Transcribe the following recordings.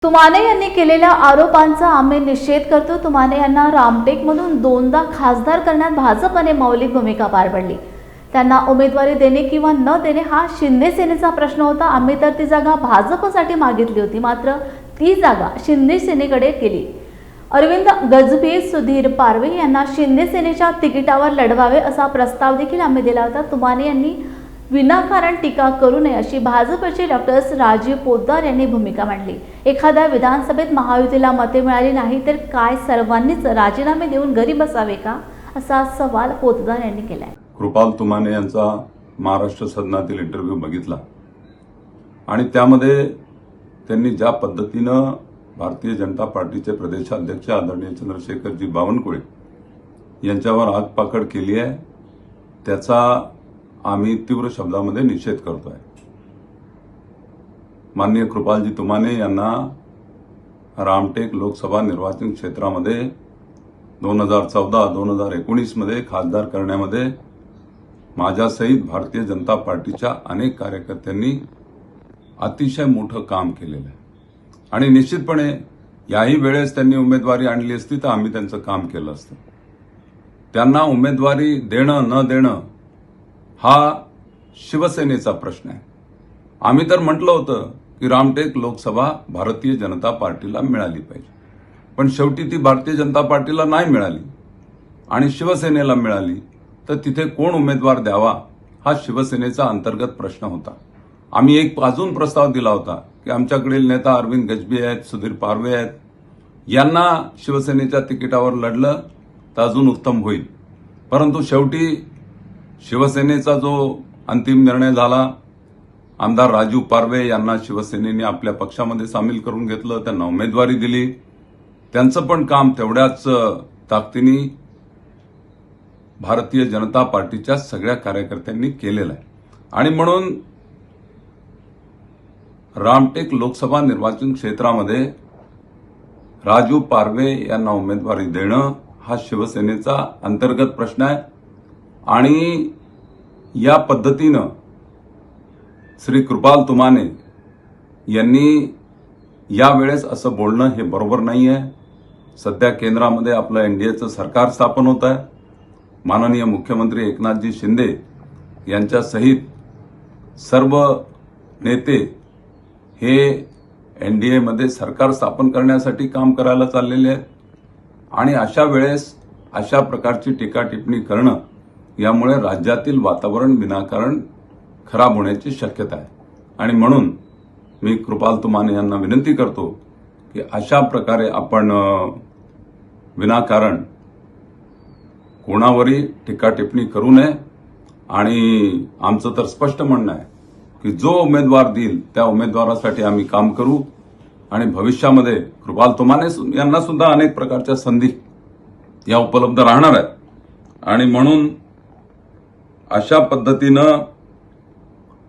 तुमाने यांनी केलेल्या आरोपांचा आम्ही निषेध करतो। तुमाने यांना रामटेकमधून 2दा खासदार करण्यात भाजपने मौलिक भूमिका पार पडली। त्यांना उमेदवारी देणे किंवा न देणे हा शिंदे सेनेचा प्रश्न होता। आम्ही तर ती जागा भाजपसाठी मागितली होती, मात्र ती जागा शिंदे सेनेकडे गेली। अरविंद गजबे, सुधीर पारवे यांना शिंदे सेनेच्या तिकिटावर लढवावे असा प्रस्ताव देखील आम्ही दिला होता। तुमाने यांनी विनाकारण टीका करू नये अशी भाजपचे डॉक्टर राजीव पोतदार यांनी भूमिका मांडली। एखाद्या विधानसभेत महायुतीला मते मिळाली नाही तर काय सर्वांनीच राजीनामे देऊन घरी बसावे का, असा सवाल पोतदार यांनी केलाय। कृपाल तुमाने यांचा महाराष्ट्र सदनातील इंटरव्ह्यू बघितला आणि त्यामध्ये त्यांनी ज्या पद्धतीनं भारतीय जनता पार्टीचे प्रदेशाध्यक्ष आदरणीय चंद्रशेखरजी बावनकुळे यांच्यावर आगपाखड केली आहे, त्याचा आम्ही तीव्र शब्दामध्ये निषेध करतोय। माननीय कृपालजी तुमाने यांना रामटेक लोकसभा निर्वाचन क्षेत्रामध्ये 2014-2019 मध्ये खासदार करण्यामध्ये माझ्यासहित भारतीय जनता पार्टीच्या अनेक कार्यकर्त्यांनी अतिशय मोठं काम केलेलं आहे आणि निश्चितपणे याही वेळेस त्यांनी उमेदवारी आणली असती तर आम्ही त्यांचं काम केलं असतं। त्यांना उमेदवारी देणं न देणं हा शिवसेनेचा प्रश्न आहे। आम्ही तर म्हटलं होतं की रामटेक लोकसभा भारतीय जनता पार्टीला मिळाली पाहिजे, पण शेवटी ती भारतीय जनता पार्टीला नाही मिळाली आणि शिवसेनेला मिळाली, तर तिथे कोण उमेदवार द्यावा हा शिवसेनेचा अंतर्गत प्रश्न होता। आम्ही एक अजून प्रस्ताव दिला होता की आमच्याकडील नेता अरविंद गजबे आहेत, सुधीर पारवे आहेत, यांना शिवसेनेच्या तिकिटावर लढलं तर अजून उत्तम होईल, परंतु शेवटी शिवसेनेचा जो अंतिम निर्णय झाला, आमदार राजू पारवे यांना शिवसेनेने आपल्या पक्षामध्ये सामील करून घेतलं, त्यांना उमेदवारी दिली। त्यांचं पण काम तेवढ्याच ताकदीने भारतीय जनता पार्टीच्या सगळ्या कार्यकर्त्यांनी केलेलं आहे आणि म्हणून रामटेक लोकसभा निर्वाचन क्षेत्रामध्ये राजू पारवे यांना उमेदवारी देणं हा शिवसेनेचा अंतर्गत प्रश्न आहे आणि या पद्धतीनं श्री कृपाल तुमाने यांनी यावेळेस असं बोलणं हे बरोबर नाही आहे। सध्या केंद्रामध्ये आपलं एनडीएचं सरकार स्थापन होत आहे। माननीय मुख्यमंत्री एकनाथजी शिंदे यांच्या सहित सर्व नेते हे एनडीएमध्ये सरकार स्थापन करण्यासाठी काम करायला चाललेले आहेत आणि अशा वेळेस अशा प्रकारची टीका टिप्पणी करणं यामुळे राज्यातील वातावरण विनाकारण खराब होण्याची शक्यता आहे आणि म्हणून मी कृपाल तुमाने यांना विनंती करतो की अशा प्रकारे आपण विनाकारण कोणावरही टीका टिप्पणी करू नये आणि आमचं तर स्पष्ट म्हणणं आहे की जो उमेदवार देईल त्या उमेदवारासाठी आम्ही काम करू आणि भविष्यामध्ये कृपाल तुमाने यांना सुद्धा अनेक प्रकारच्या संधी या उपलब्ध राहणार आहेत आणि म्हणून अशा पद्धतीनं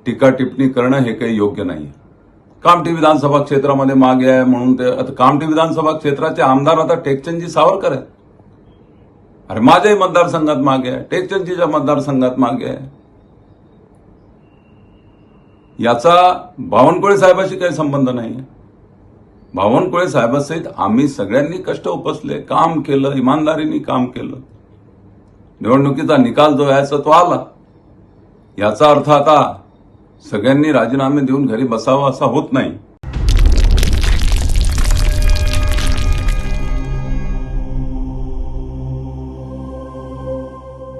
टीका टिप्पणी करणं हे काही योग्य नाही। कामठी विधानसभा क्षेत्रामध्ये मागे आहे म्हणून ते आता कामठी विधानसभा क्षेत्राचे आमदार आता टेकचंदजी सावरकर आहेत। अरे माझ्याही मतदारसंघात मागे आहे, टेकचंदजीच्या मतदारसंघात मागे आहे। याचा बावनकुळे साहेबाशी काही संबंध नाही। बावनकुळे साहेबासहित आम्ही सगळ्यांनी कष्ट उपसले, काम केलं, इमानदारीने काम केलं। निवडणुकीचा निकाल जो यायचा तो आला। याचा अर्थ आता सगळ्यांनी राजीनामे देऊन घरी बसावं असा होत नाही।